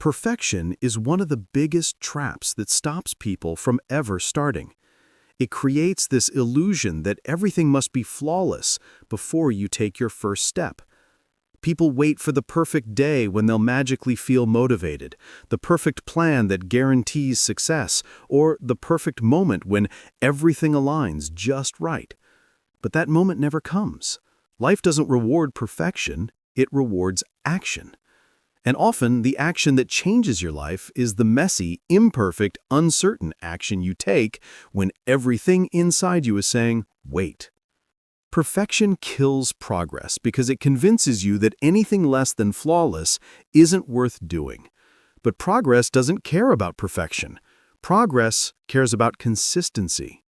Perfection is one of the biggest traps that stops people from ever starting. It creates this illusion that everything must be flawless before you take your first step. People wait for the perfect day when they'll magically feel motivated, the perfect plan that guarantees success, or the perfect moment when everything aligns just right. But that moment never comes. Life doesn't reward perfection, it rewards action. And often, the action that changes your life is the messy, imperfect, uncertain action you take when everything inside you is saying, wait. Perfection kills progress because it convinces you that anything less than flawless isn't worth doing. But progress doesn't care about perfection. Progress cares about consistency.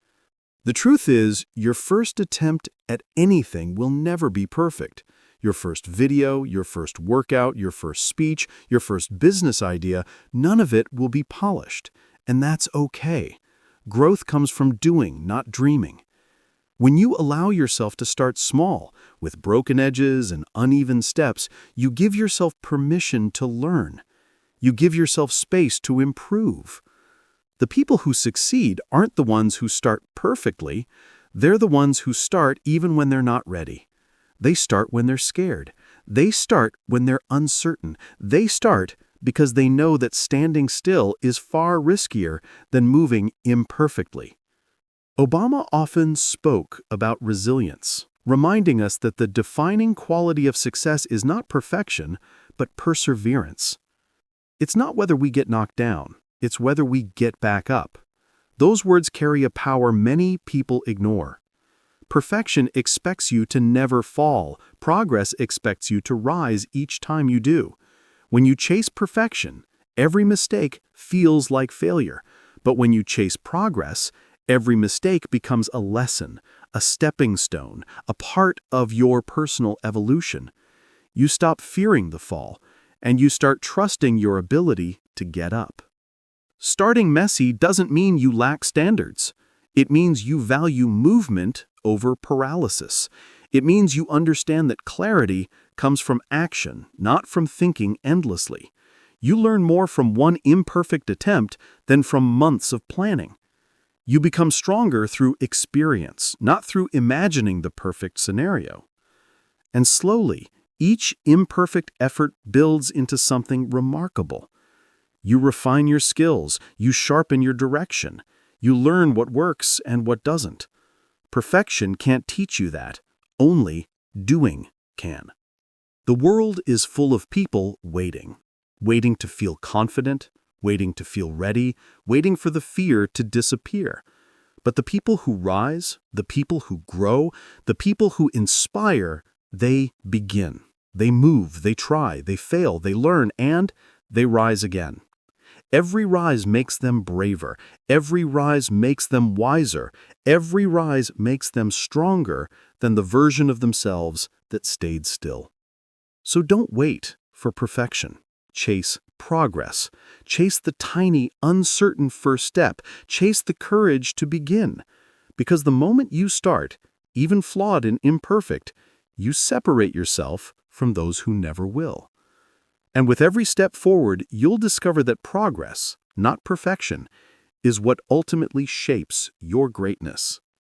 The truth is, your first attempt at anything will never be perfect. Your first video, your first workout, your first speech, your first business idea, none of it will be polished. And that's okay. Growth comes from doing, not dreaming. When you allow yourself to start small, with broken edges and uneven steps, you give yourself permission to learn. You give yourself space to improve. The people who succeed aren't the ones who start perfectly. They're the ones who start even when they're not ready. They start when they're scared. They start when they're uncertain. They start because they know that standing still is far riskier than moving imperfectly. Obama often spoke about resilience, reminding us that the defining quality of success is not perfection, but perseverance. It's not whether we get knocked down, it's whether we get back up. Those words carry a power many people ignore. Perfection expects you to never fall. Progress expects you to rise each time you do. When you chase perfection, every mistake feels like failure. But when you chase progress, every mistake becomes a lesson, a stepping stone, a part of your personal evolution. You stop fearing the fall, and you start trusting your ability to get up. Starting messy doesn't mean you lack standards. It means you value movement over paralysis. It means you understand that clarity comes from action, not from thinking endlessly. You learn more from one imperfect attempt than from months of planning. You become stronger through experience, not through imagining the perfect scenario. And slowly, each imperfect effort builds into something remarkable. You refine your skills, you sharpen your direction, you learn what works and what doesn't. Perfection can't teach you that. Only doing can. The world is full of people waiting. Waiting to feel confident, waiting to feel ready, waiting for the fear to disappear. But the people who rise, the people who grow, the people who inspire, they begin. They move, they try, they fail, they learn, and they rise again. Every rise makes them braver. Every rise makes them wiser. Every rise makes them stronger than the version of themselves that stayed still. So don't wait for perfection. Chase progress. Chase the tiny, uncertain first step. Chase the courage to begin. Because the moment you start, even flawed and imperfect, you separate yourself from those who never will. And with every step forward, you'll discover that progress, not perfection, is what ultimately shapes your greatness.